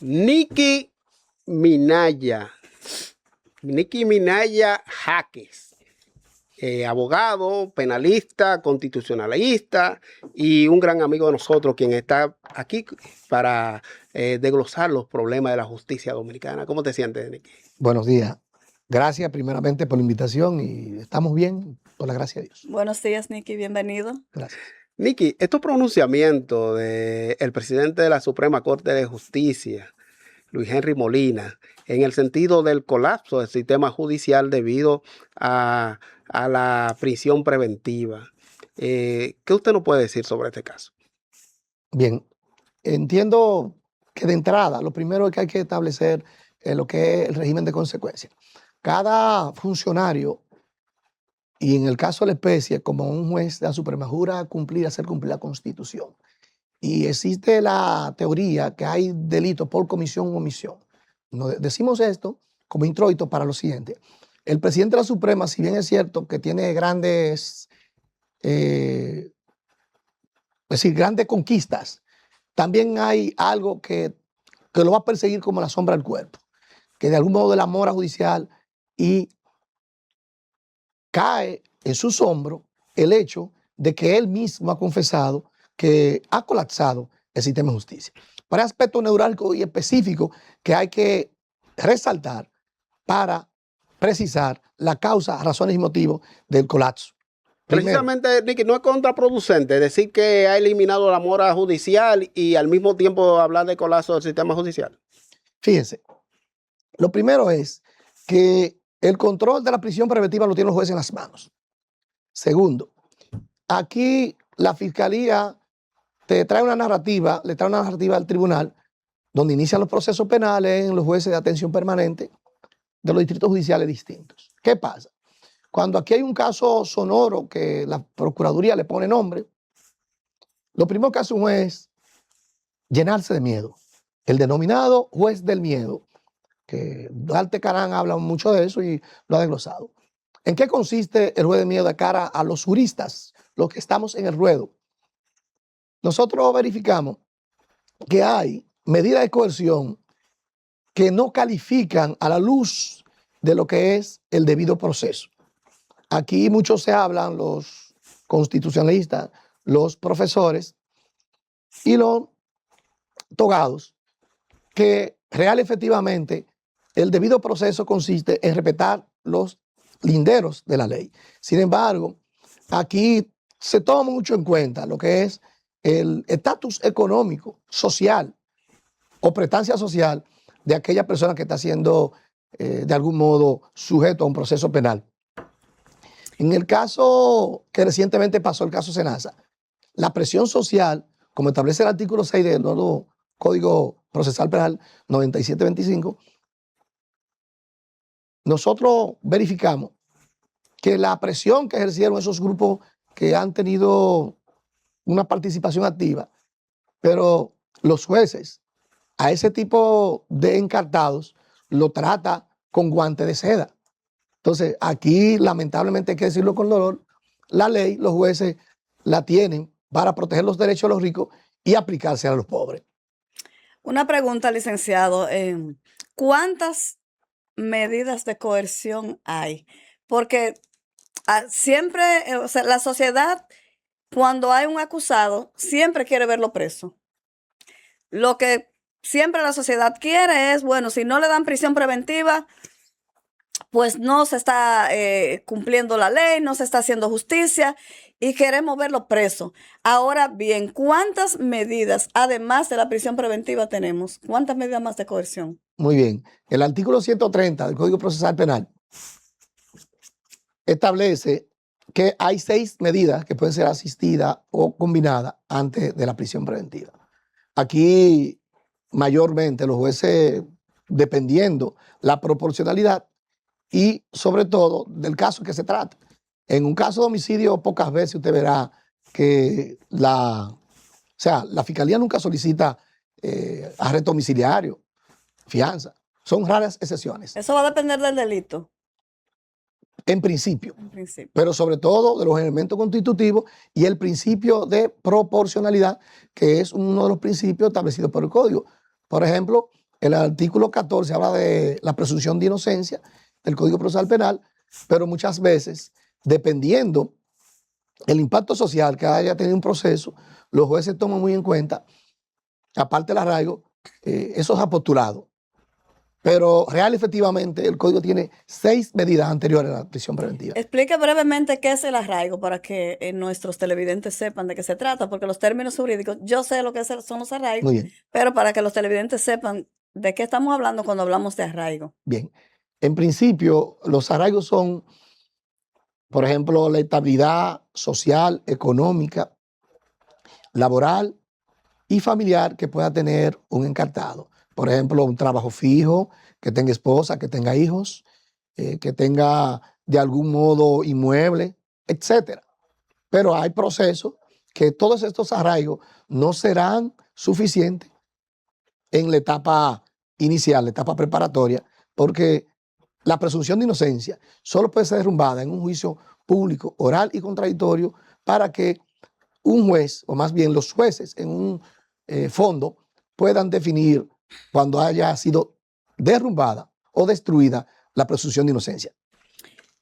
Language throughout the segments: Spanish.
Nicki Minaya. Nicki Minaya Jaques. Abogado, penalista, constitucionalista y un gran amigo de nosotros, quien está aquí para desglosar los problemas de la justicia dominicana. ¿Cómo te sientes, Nicki? Buenos días. Gracias primeramente por la invitación y estamos bien, por la gracia de Dios. Buenos días, Nicki, bienvenido. Gracias. Nicki, estos pronunciamientos del presidente de la Suprema Corte de Justicia, Luis Henry Molina, en el sentido del colapso del sistema judicial debido a la prisión preventiva. ¿Qué usted nos puede decir sobre este caso? Bien, entiendo que de entrada lo primero es que hay que establecer lo que es el régimen de consecuencias. Cada funcionario, y en el caso de la especie, como un juez de la Suprema, jura hacer cumplir la Constitución. Y existe la teoría que hay delito por comisión u omisión. Decimos esto como introito para lo siguiente. El presidente de la Suprema, si bien es cierto que tiene grandes grandes conquistas, también hay algo que lo va a perseguir como la sombra del cuerpo, que de algún modo de la mora judicial y cae en sus hombros el hecho de que él mismo ha confesado que ha colapsado el sistema de justicia. Pero hay aspectos neurálgicos y específicos que hay que resaltar para precisar la causa, razones y motivos del colapso. Precisamente, Nicki, no es contraproducente decir que ha eliminado la mora judicial y al mismo tiempo hablar de colapso del sistema judicial. Fíjense, lo primero es que el control de la prisión preventiva lo tienen los jueces en las manos. Segundo, aquí la fiscalía le trae una narrativa al tribunal donde inician los procesos penales en los jueces de atención permanente de los distritos judiciales distintos. ¿Qué pasa? Cuando aquí hay un caso sonoro que la Procuraduría le pone nombre, lo primero que hace un juez es llenarse de miedo. El denominado juez del miedo, que Duarte Carán habla mucho de eso y lo ha desglosado. ¿En qué consiste el juez del miedo de cara a los juristas, los que estamos en el ruedo? Nosotros verificamos que hay medidas de coerción que no califican a la luz de lo que es el debido proceso. Aquí muchos se hablan, los constitucionalistas, los profesores y los togados, que real efectivamente el debido proceso consiste en respetar los linderos de la ley. Sin embargo, aquí se toma mucho en cuenta lo que es el estatus económico, social o prestancia social de aquella persona que está siendo de algún modo sujeto a un proceso penal. En el caso que recientemente pasó, el caso Senasa, la presión social, como establece el artículo 6 del nuevo Código Procesal Penal 9725, nosotros verificamos que la presión que ejercieron esos grupos que han tenido una participación activa, pero los jueces a ese tipo de encartados lo trata con guante de seda. Entonces, aquí lamentablemente hay que decirlo con dolor, la ley, los jueces la tienen para proteger los derechos de los ricos y aplicarse a los pobres. Una pregunta, licenciado. ¿Cuántas medidas de coerción hay? Porque siempre, o sea, la sociedad, cuando hay un acusado, siempre quiere verlo preso. Lo que siempre la sociedad quiere es, bueno, si no le dan prisión preventiva, pues no se está cumpliendo la ley, no se está haciendo justicia y queremos verlo preso. Ahora bien, ¿cuántas medidas, además de la prisión preventiva, tenemos? ¿Cuántas medidas más de coerción? Muy bien. El artículo 130 del Código Procesal Penal establece que hay 6 medidas que pueden ser asistidas o combinadas antes de la prisión preventiva. Aquí, mayormente, los jueces, dependiendo la proporcionalidad y, sobre todo, del caso que se trata. En un caso de homicidio, pocas veces usted verá que la fiscalía nunca solicita arresto domiciliario, fianza. Son raras excepciones. Eso va a depender del delito. En principio, En principio. pero sobre todo de los elementos constitutivos y el principio de proporcionalidad, que es uno de los principios establecidos por el Código. Por ejemplo, El artículo 14 habla de la presunción de inocencia del Código Procesal Penal, pero muchas veces, dependiendo el impacto social que haya tenido un proceso, los jueces toman muy en cuenta, aparte del arraigo, esos apostulados. Pero real efectivamente el código tiene 6 medidas anteriores a la prisión preventiva. Explique brevemente qué es el arraigo para que nuestros televidentes sepan de qué se trata, porque los términos jurídicos, yo sé lo que son los arraigos, Muy bien, pero para que los televidentes sepan de qué estamos hablando cuando hablamos de arraigo. bien. En principio, los arraigos son, por ejemplo, la estabilidad social, económica, laboral y familiar que pueda tener un encartado. Por ejemplo, un trabajo fijo, que tenga esposa, que tenga hijos, que tenga de algún modo inmueble, etcétera. Pero hay procesos que todos estos arraigos no serán suficientes en la etapa inicial, la etapa preparatoria, porque la presunción de inocencia solo puede ser derrumbada en un juicio público, oral y contradictorio para que un juez, o más bien los jueces en un fondo, puedan definir cuando haya sido derrumbada o destruida la presunción de inocencia.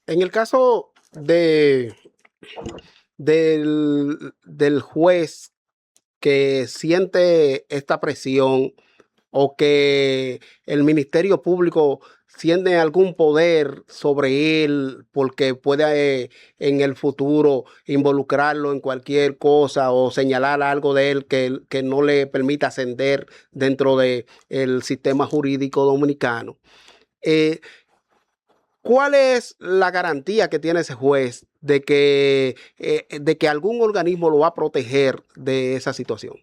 En el caso del juez que siente esta presión o que el Ministerio Público siente algún poder sobre él porque puede en el futuro involucrarlo en cualquier cosa o señalar algo de él que no le permita ascender dentro del sistema jurídico dominicano. ¿Cuál es la garantía que tiene ese juez de que algún organismo lo va a proteger de esa situación?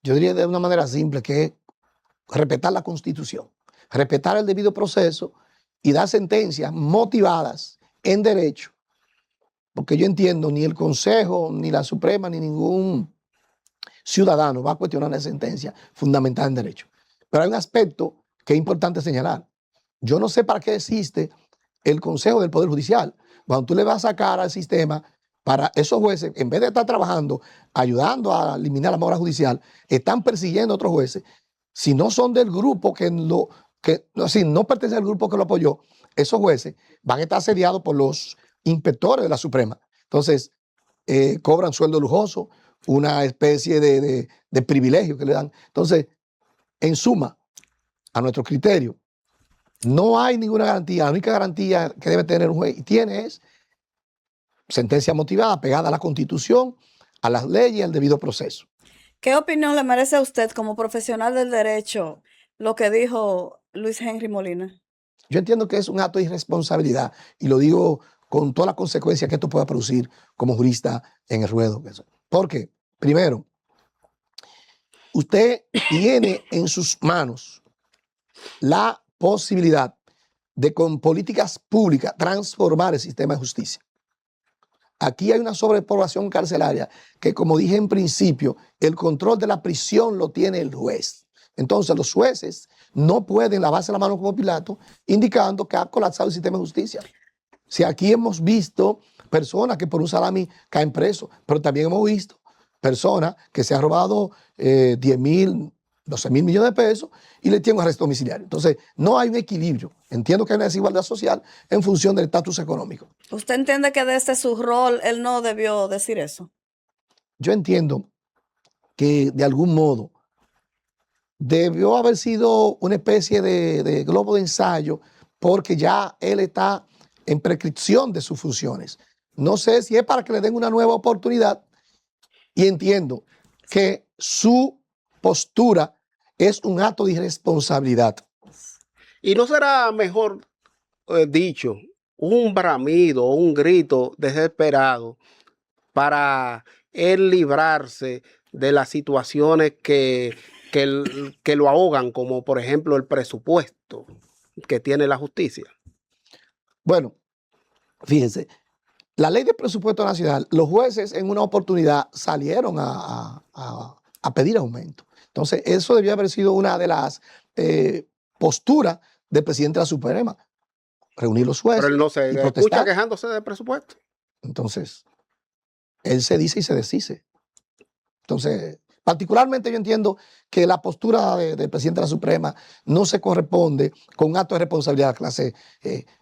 Yo diría de una manera simple que es respetar la Constitución, respetar el debido proceso y dar sentencias motivadas en derecho, porque yo entiendo ni el Consejo, ni la Suprema, ni ningún ciudadano va a cuestionar la sentencia fundamental en derecho. Pero hay un aspecto que es importante señalar. Yo no sé para qué existe el Consejo del Poder Judicial. Cuando tú le vas a sacar al sistema, para esos jueces, en vez de estar trabajando, ayudando a eliminar la mora judicial, están persiguiendo a otros jueces. Si no son del grupo si no pertenecen al grupo que lo apoyó, esos jueces van a estar asediados por los inspectores de la Suprema. Entonces, cobran sueldo lujoso, una especie de privilegio que le dan. Entonces, en suma, a nuestro criterio, no hay ninguna garantía. La única garantía que debe tener un juez y tiene es sentencia motivada, pegada a la Constitución, a las leyes y al debido proceso. ¿Qué opinión le merece a usted como profesional del derecho lo que dijo Luis Henry Molina? Yo entiendo que es un acto de irresponsabilidad y lo digo con todas las consecuencias que esto pueda producir como jurista en el ruedo. ¿Por qué? Primero, usted tiene en sus manos la posibilidad de con políticas públicas transformar el sistema de justicia. Aquí hay una sobrepoblación carcelaria que, como dije en principio, el control de la prisión lo tiene el juez. Entonces los jueces no pueden lavarse la mano como Pilato, indicando que ha colapsado el sistema de justicia. Si aquí hemos visto personas que por un salami caen presos, pero también hemos visto personas que se han robado 10.000, 12.000 millones de pesos y le tienen arresto domiciliario. Entonces, no hay un equilibrio. Entiendo que hay una desigualdad social en función del estatus económico. ¿Usted entiende que desde su rol él no debió decir eso? Yo entiendo que de algún modo debió haber sido una especie de globo de ensayo porque ya él está en prescripción de sus funciones. No sé si es para que le den una nueva oportunidad y entiendo que su postura es un acto de irresponsabilidad. ¿Y no será mejor dicho un bramido o un grito desesperado para él librarse de las situaciones que lo ahogan, como por ejemplo el presupuesto que tiene la justicia? Bueno, fíjense, la ley de presupuesto nacional, los jueces en una oportunidad salieron a pedir aumento. Entonces, eso debió haber sido una de las posturas del presidente de la Suprema, reunir los jueces Pero él no se y escucha protestar. quejándose del presupuesto. Entonces, él se dice y se desdice. Entonces, Particularmente yo entiendo que la postura del presidente de la Suprema no se corresponde con un acto de responsabilidad de clase,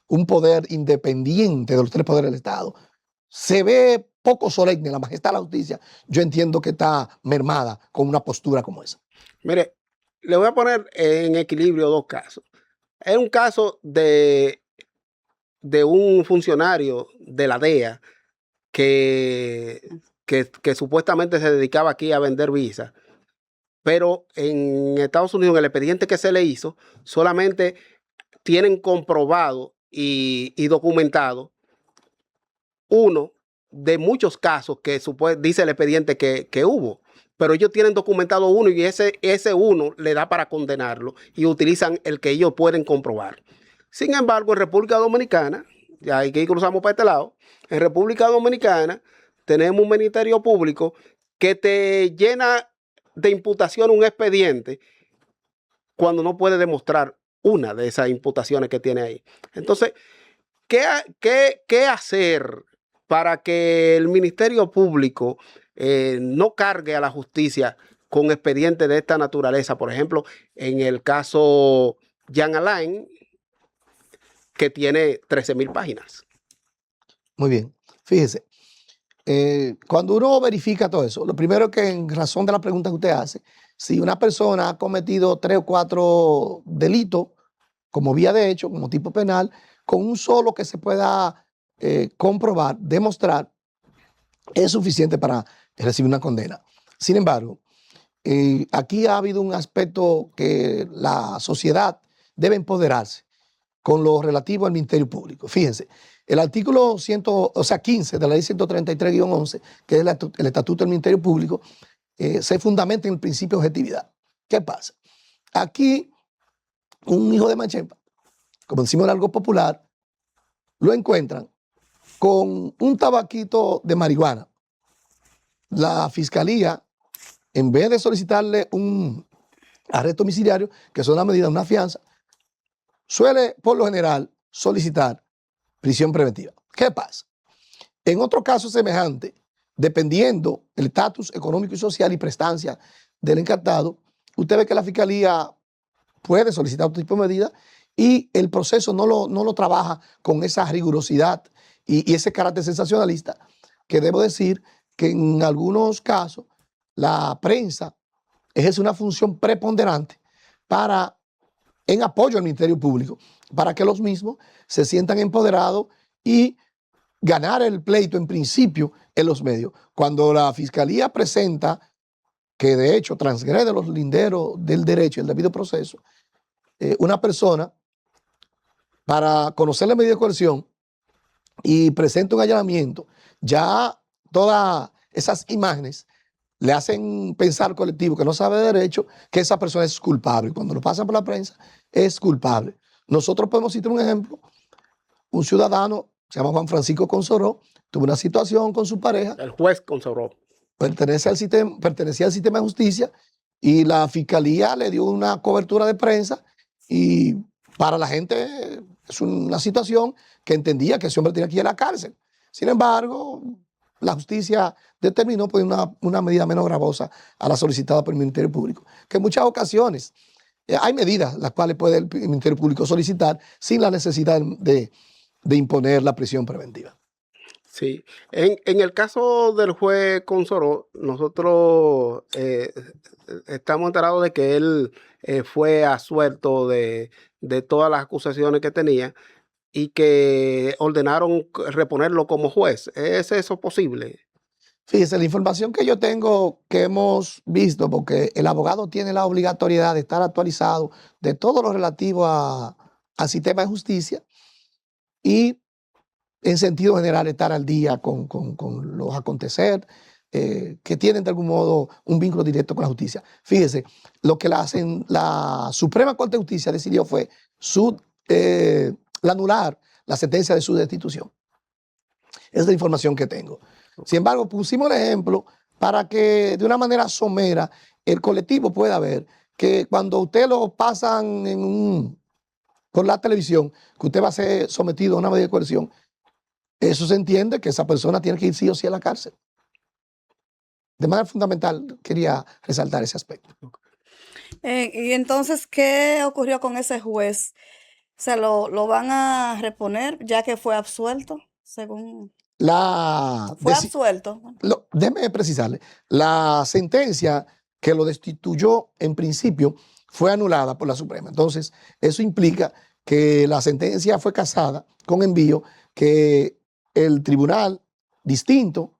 un poder independiente de los tres poderes del Estado. Se ve poco solemne la majestad de la justicia. Yo entiendo que está mermada con una postura como esa. Mire, le voy a poner en equilibrio dos casos. Es un caso de un funcionario de la DEA que supuestamente se dedicaba aquí a vender visas, pero en Estados Unidos, en el expediente que se le hizo, solamente tienen comprobado y documentado uno de muchos casos que dice el expediente que hubo. Pero ellos tienen documentado uno y ese uno le da para condenarlo y utilizan el que ellos pueden comprobar. Sin embargo, en República Dominicana, ya aquí cruzamos para este lado, en República Dominicana tenemos un ministerio público que te llena de imputación un expediente cuando no puede demostrar una de esas imputaciones que tiene ahí. Entonces, ¿qué hacer para que el Ministerio Público no cargue a la justicia con expedientes de esta naturaleza? Por ejemplo, en el caso Jean Alain, que tiene 13,000 páginas. Muy bien. Fíjese, cuando uno verifica todo eso, lo primero es que en razón de la pregunta que usted hace, si una persona ha cometido 3 o 4 delitos como vía de hecho, como tipo penal, con un solo que se pueda comprobar, demostrar, es suficiente para recibir una condena. Sin embargo, aquí ha habido un aspecto que la sociedad debe empoderarse con lo relativo al Ministerio Público. Fíjense, el artículo 15 de la ley 133-11, que es el Estatuto del Ministerio Público, se fundamenta en el principio de objetividad. ¿Qué pasa? Aquí, un hijo de Machempa, como decimos en algo popular, lo encuentran con un tabaquito de marihuana. La fiscalía, en vez de solicitarle un arresto domiciliario, que es una medida, una fianza, suele por lo general solicitar prisión preventiva. ¿Qué pasa? En otro caso semejante, dependiendo del estatus económico y social y prestancia del encartado, usted ve que la fiscalía puede solicitar otro tipo de medida y el proceso no lo trabaja con esa rigurosidad y ese carácter sensacionalista, que debo decir que en algunos casos la prensa ejerce una función preponderante en apoyo al Ministerio Público, para que los mismos se sientan empoderados y ganar el pleito en principio en los medios. Cuando la fiscalía presenta que de hecho transgrede los linderos del derecho y el debido proceso, una persona, para conocer la medida de coerción y presenta un allanamiento, ya todas esas imágenes le hacen pensar al colectivo que no sabe de derecho que esa persona es culpable. Cuando lo pasan por la prensa, es culpable. Nosotros podemos citar un ejemplo. Un ciudadano, se llama Juan Francisco Consoró, tuvo una situación con su pareja. El juez Consoró. Pertenecía al sistema de justicia y la fiscalía le dio una cobertura de prensa y para la gente es una situación que entendía que ese hombre tenía que ir a la cárcel. Sin embargo, la justicia determinó pues, una medida menos gravosa a la solicitada por el Ministerio Público, que en muchas ocasiones hay medidas las cuales puede el Ministerio Público solicitar sin la necesidad de imponer la prisión preventiva. Sí, en el caso del juez Consoró, nosotros estamos enterados de que él fue absuelto de todas las acusaciones que tenía y que ordenaron reponerlo como juez. ¿Es eso posible? Fíjese, la información que yo tengo, que hemos visto, porque el abogado tiene la obligatoriedad de estar actualizado de todo lo relativo al sistema de justicia y en sentido general estar al día con los acontecer que tienen de algún modo un vínculo directo con la justicia. Fíjese, lo que la Suprema Corte de Justicia decidió fue anular la sentencia de su destitución. Esa es la información que tengo. Sin embargo, pusimos el ejemplo para que de una manera somera el colectivo pueda ver que cuando usted lo pasan por la televisión, que usted va a ser sometido a una medida de coerción, eso se entiende que esa persona tiene que ir sí o sí a la cárcel. de manera fundamental quería resaltar ese aspecto. Y entonces, ¿qué ocurrió con ese juez? ¿Se lo van a reponer ya que fue absuelto? Según fue absuelto. Déjeme precisarle, la sentencia que lo destituyó en principio fue anulada por la Suprema. Entonces, eso implica que la sentencia fue casada con envío, que el tribunal distinto,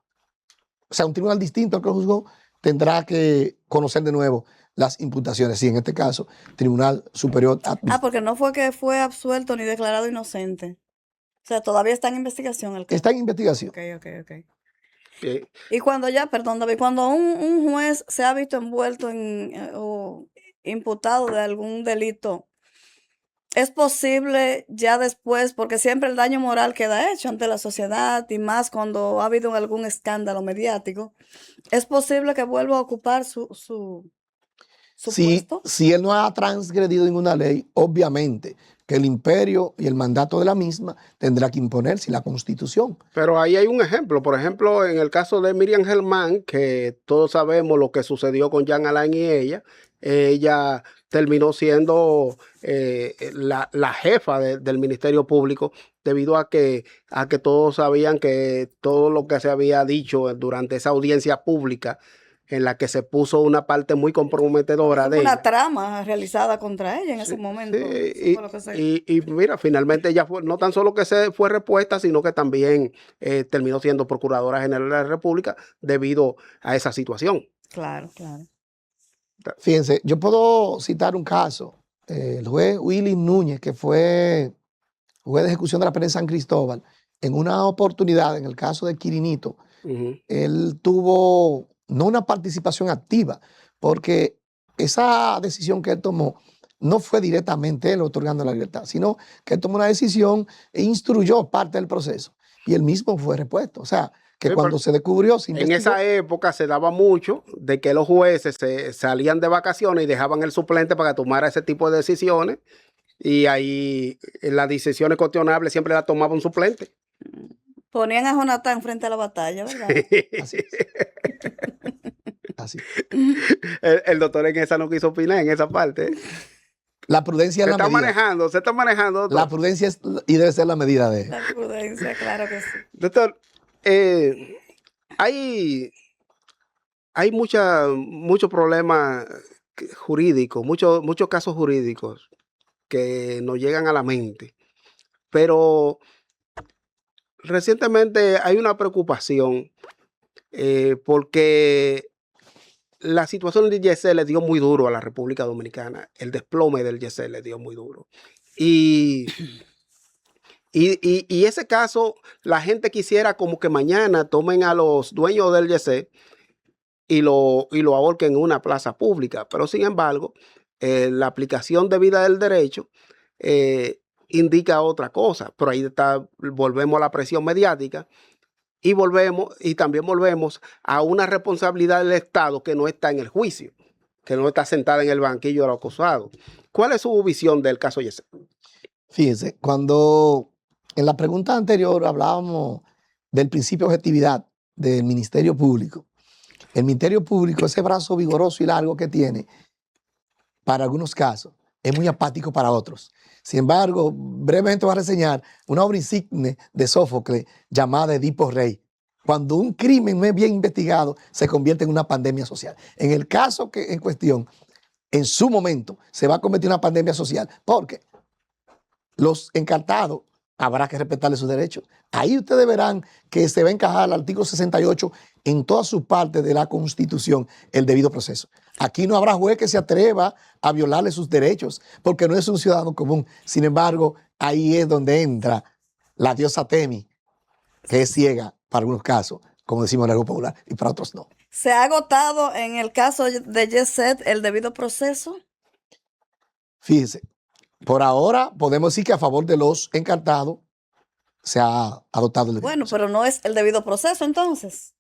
o sea, un tribunal distinto al que lo juzgó, tendrá que conocer de nuevo las imputaciones. Sí, en este caso, Tribunal Superior Administrativo. Porque no fue que fue absuelto ni declarado inocente. O sea, todavía está en investigación el caso. Está en investigación. Ok. Y cuando ya, perdón, David, cuando un juez se ha visto envuelto o imputado de algún delito, es posible ya después, porque siempre el daño moral queda hecho ante la sociedad y más cuando ha habido algún escándalo mediático, ¿es posible que vuelva a ocupar su puesto? Si él no ha transgredido ninguna ley, obviamente que el imperio y el mandato de la misma tendrá que imponerse, la Constitución. Pero ahí hay un ejemplo. Por ejemplo, en el caso de Miriam Germán, que todos sabemos lo que sucedió con Jean Alain y ella terminó siendo la jefa del Ministerio Público debido a que todos sabían que todo lo que se había dicho durante esa audiencia pública en la que se puso una parte muy comprometedora de una ella. trama realizada contra ella en ese momento. Y mira, finalmente ella fue, no tan solo que se fue repuesta, sino que también terminó siendo Procuradora General de la República debido a esa situación. Claro. Fíjense, yo puedo citar un caso. El juez Willy Núñez, que fue juez de ejecución de la pena en San Cristóbal, en una oportunidad, en el caso de Quirinito, él tuvo no una participación activa, porque esa decisión que él tomó no fue directamente él otorgando la libertad, sino que él tomó una decisión e instruyó parte del proceso y él mismo fue repuesto. O sea, que cuando se descubrió, se investigó. En esa época se daba mucho de que los jueces salían de vacaciones y dejaban el suplente para que tomara ese tipo de decisiones, y ahí las decisiones cuestionables siempre las tomaba un suplente. Ponían a Jonathan frente a la batalla, ¿verdad? Así es. Así. El doctor en esa no quiso opinar en esa parte. La prudencia es la medida. Se está manejando. Doctor. La prudencia es y debe ser la medida de... La prudencia, claro que sí. Doctor, hay muchos problemas jurídicos, muchos casos jurídicos que nos llegan a la mente, pero recientemente hay una preocupación porque la situación del YECEL le dio muy duro a la República Dominicana. El desplome del YECEL le dio muy duro. Y ese caso, la gente quisiera como que mañana tomen a los dueños del YECEL y lo ahorquen en una plaza pública. Pero sin embargo, la aplicación debida del derecho indica otra cosa. Pero ahí volvemos a la presión mediática. Y también volvemos a una responsabilidad del Estado que no está en el juicio, que no está sentada en el banquillo del acusado. ¿Cuál es su visión del caso YECEL? Fíjense, cuando en la pregunta anterior hablábamos del principio de objetividad del Ministerio Público, el Ministerio Público, ese brazo vigoroso y largo que tiene, para algunos casos, es muy apático para otros. Sin embargo, brevemente voy a reseñar una obra insigne de Sófocles llamada Edipo Rey. Cuando un crimen no es bien investigado, se convierte en una pandemia social. En el caso que en cuestión, en su momento, se va a convertir en una pandemia social, porque los encartados habrá que respetarle sus derechos. Ahí ustedes verán que se va a encajar el artículo 68 en toda su parte de la Constitución, el debido proceso. Aquí no habrá juez que se atreva a violarle sus derechos, porque no es un ciudadano común. Sin embargo, ahí es donde entra la diosa Temi, que es ciega para algunos casos, como decimos en el grupo popular, y para otros no. ¿Se ha agotado en el caso de YECEL el debido proceso? Fíjense, por ahora podemos decir que a favor de los encartados se ha adoptado el debido proceso. Pero no es el debido proceso entonces.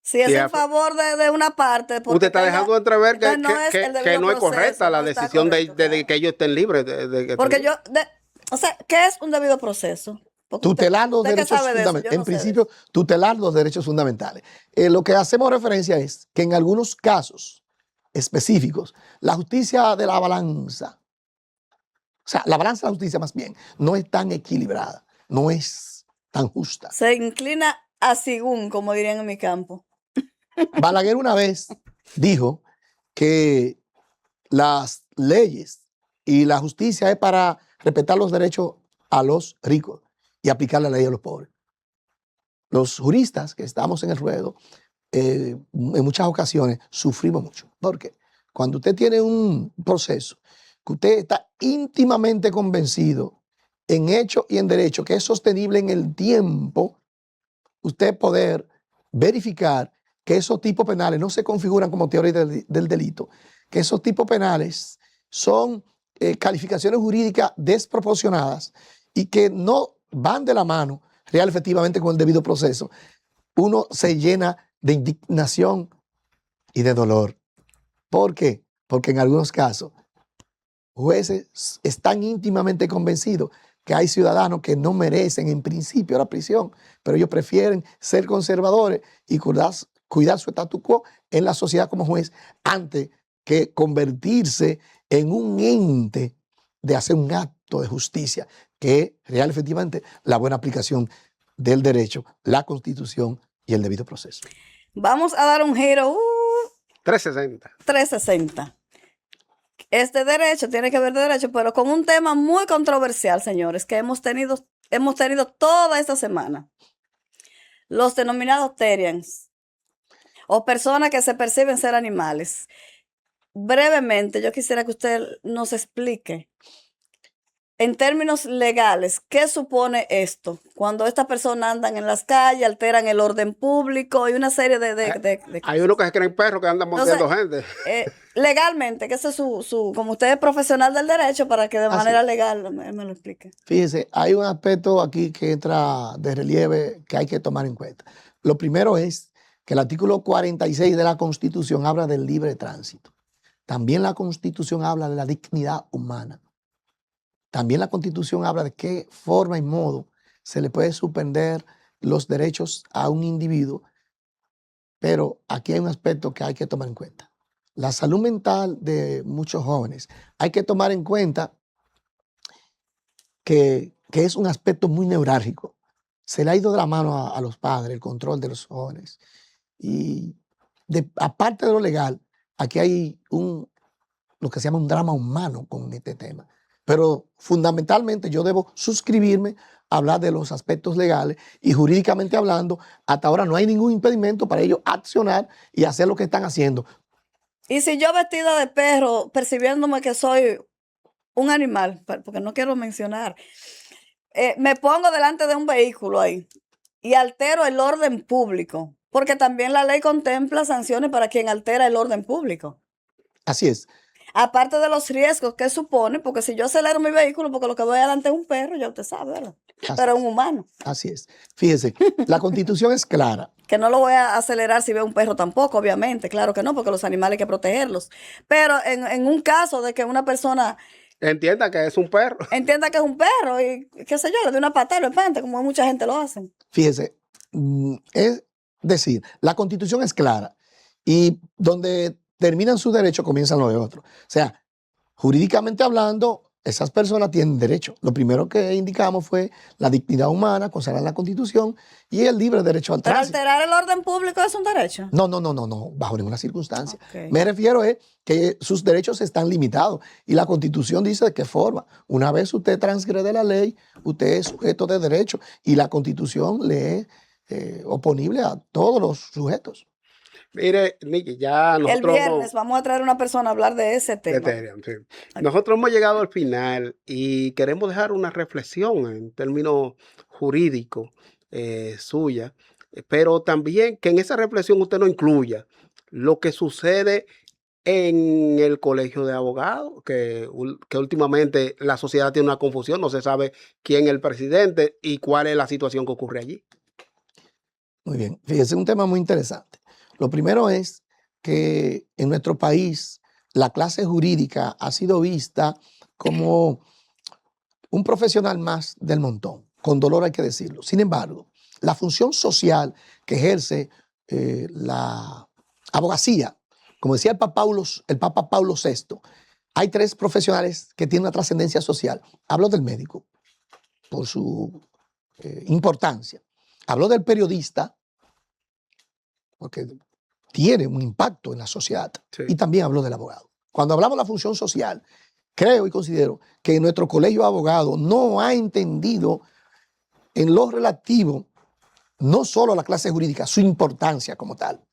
Si es en favor de una parte. Usted está dejando entrever que no es correcta la no decisión correcto, de que ellos estén libres. Porque ¿qué es un debido proceso? Porque Tutelar los usted qué derechos sabe de eso, fundamentales. yo En no sé de eso. principio, tutelar los derechos fundamentales. Lo que hacemos referencia es que en algunos casos específicos, la justicia de la balanza, o sea, la balanza de la justicia más bien, no es tan equilibrada, no es tan justa. Se inclina a según, como dirían en mi campo. Balaguer una vez dijo que las leyes y la justicia es para respetar los derechos a los ricos y aplicar la ley a los pobres. Los juristas que estamos en el ruedo, en muchas ocasiones sufrimos mucho. Porque cuando usted tiene un proceso que usted está íntimamente convencido en hecho y en derecho que es sostenible en el tiempo, usted poder verificar que esos tipos penales no se configuran como teoría del delito, que esos tipos penales son calificaciones jurídicas desproporcionadas y que no van de la mano real efectivamente con el debido proceso, uno se llena de indignación y de dolor. ¿Por qué? Porque en algunos casos jueces están íntimamente convencidos que hay ciudadanos que no merecen en principio la prisión, pero ellos prefieren ser conservadores y cuidar su statu quo en la sociedad como juez antes que convertirse en un ente de hacer un acto de justicia que es real efectivamente la buena aplicación del derecho, la Constitución y el debido proceso. Vamos a dar un giro 360. 360. Este derecho tiene que ver de derecho, pero con un tema muy controversial, señores, que hemos tenido toda esta semana. Los denominados Therians, o personas que se perciben ser animales. Brevemente, yo quisiera que usted nos explique, en términos legales, ¿qué supone esto? Cuando estas personas andan en las calles, alteran el orden público y una serie de Hay unos que se creen perros que andan mordiendo gente. legalmente, que ese es como usted es profesional del derecho, para que de Así manera es. legal me lo explique. Fíjese, hay un aspecto aquí que entra de relieve que hay que tomar en cuenta. Lo primero es que el artículo 46 de la Constitución habla del libre tránsito. También la Constitución habla de la dignidad humana. También la Constitución habla de qué forma y modo se le puede suspender los derechos a un individuo. Pero aquí hay un aspecto que hay que tomar en cuenta. La salud mental de muchos jóvenes. Hay que tomar en cuenta que es un aspecto muy neurálgico. Se le ha ido de la mano a los padres el control de los jóvenes. Y aparte de lo legal, aquí hay lo que se llama un drama humano con este tema. Pero fundamentalmente yo debo suscribirme a hablar de los aspectos legales y jurídicamente hablando, hasta ahora no hay ningún impedimento para ellos accionar y hacer lo que están haciendo. Y si yo vestida de perro, percibiéndome que soy un animal, porque no quiero mencionar, me pongo delante de un vehículo ahí y altero el orden público, porque también la ley contempla sanciones para quien altera el orden público. Así es. Aparte de los riesgos que supone, porque si yo acelero mi vehículo, porque lo que voy adelante es un perro, ya usted sabe, ¿verdad? Pero es un humano. Así es. Fíjese, la Constitución es clara. Que no lo voy a acelerar si veo un perro tampoco, obviamente, claro que no, porque los animales hay que protegerlos. Pero en un caso de que una persona Entienda que es un perro. entienda que es un perro y qué sé yo, le dé una patada y lo espante, como mucha gente lo hace. Fíjese, es decir, la Constitución es clara y donde terminan sus derechos comienzan los de otros. O sea, jurídicamente hablando, esas personas tienen derecho. Lo primero que indicamos fue la dignidad humana, consagrada en la Constitución, y el libre derecho al Pero tránsito. alterar el orden público es un derecho. No, bajo ninguna circunstancia. Okay. Me refiero a que sus derechos están limitados y la Constitución dice de qué forma. Una vez usted transgrede la ley, usted es sujeto de derecho y la Constitución le es oponible a todos los sujetos. Mire, Nicky, ya nosotros... El viernes vamos a traer una persona a hablar de ese tema. Sí. Nosotros hemos llegado al final y queremos dejar una reflexión en términos jurídicos suya, pero también que en esa reflexión usted no incluya lo que sucede en el colegio de abogados, que últimamente la sociedad tiene una confusión, no se sabe quién es el presidente y cuál es la situación que ocurre allí. Muy bien, fíjese, un tema muy interesante. Lo primero es que en nuestro país la clase jurídica ha sido vista como un profesional más del montón. con dolor hay que decirlo. Sin embargo, la función social que ejerce la abogacía, como decía el Papa Paulo VI, hay 3 profesionales que tienen una trascendencia social. Hablo del médico, por su importancia. Hablo del periodista, porque tiene un impacto en la sociedad. Sí. Y también hablo del abogado. Cuando hablamos de la función social, creo y considero que nuestro colegio de abogados no ha entendido en lo relativo, no solo a la clase jurídica, su importancia como tal,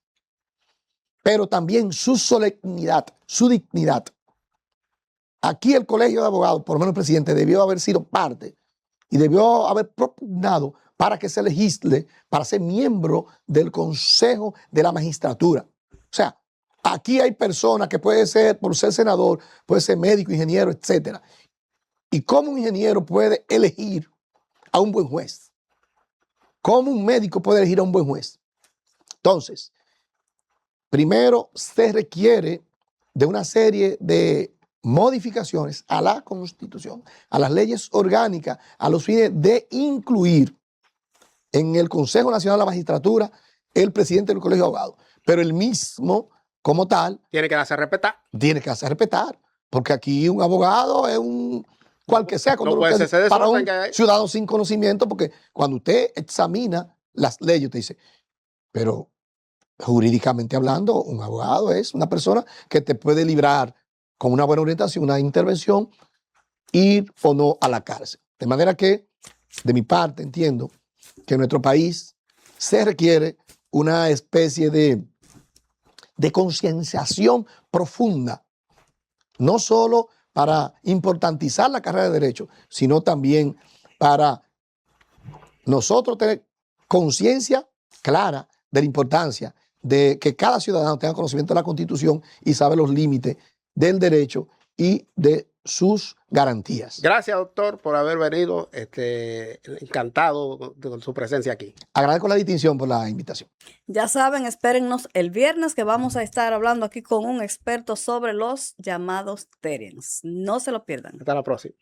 pero también su solemnidad, su dignidad. Aquí el colegio de abogados, por lo menos el presidente, debió haber sido parte y debió haber propugnado para que se legisle para ser miembro del Consejo de la Magistratura. O sea, aquí hay personas que puede ser, por ser senador, puede ser médico, ingeniero, etc. ¿Y cómo un ingeniero puede elegir a un buen juez? ¿Cómo un médico puede elegir a un buen juez? Entonces, primero se requiere de una serie de modificaciones a la Constitución, a las leyes orgánicas, a los fines de incluir en el Consejo Nacional de la Magistratura el presidente del Colegio de Abogados. Pero el mismo, como tal, Tiene que darse a respetar. tiene que hacer respetar, porque aquí un abogado es un cual que sea, No puede ser ese para desorden un que hay. ciudadano sin conocimiento, porque cuando usted examina las leyes, usted dice, pero jurídicamente hablando, un abogado es una persona que te puede librar con una buena orientación, una intervención, ir o no a la cárcel. De manera que, de mi parte, entiendo que en nuestro país se requiere una especie de concienciación profunda, no solo para importantizar la carrera de Derecho, sino también para nosotros tener conciencia clara de la importancia de que cada ciudadano tenga conocimiento de la Constitución y sabe los límites del derecho y de sus garantías. Gracias, doctor, por haber venido. Encantado con su presencia aquí. Agradezco la distinción por la invitación. Ya saben, espérennos el viernes que vamos a estar hablando aquí con un experto sobre los llamados Teriens. No se lo pierdan. Hasta la próxima.